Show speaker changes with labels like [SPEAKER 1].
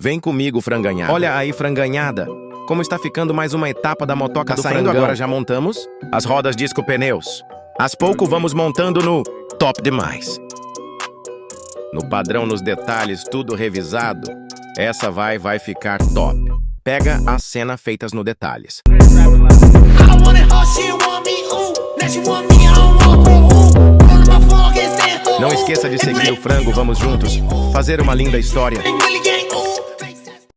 [SPEAKER 1] Vem comigo, franganhada. Olha aí, franganhada. Como está ficando mais uma etapa da motoca do frangão. Agora já montamos as rodas disco pneus. Às pouco vamos montando no top demais. No padrão, nos detalhes, tudo revisado. Essa vai ficar top. Pega as cenas feitas no detalhes. Não esqueça de seguir o frango, vamos juntos fazer uma linda história.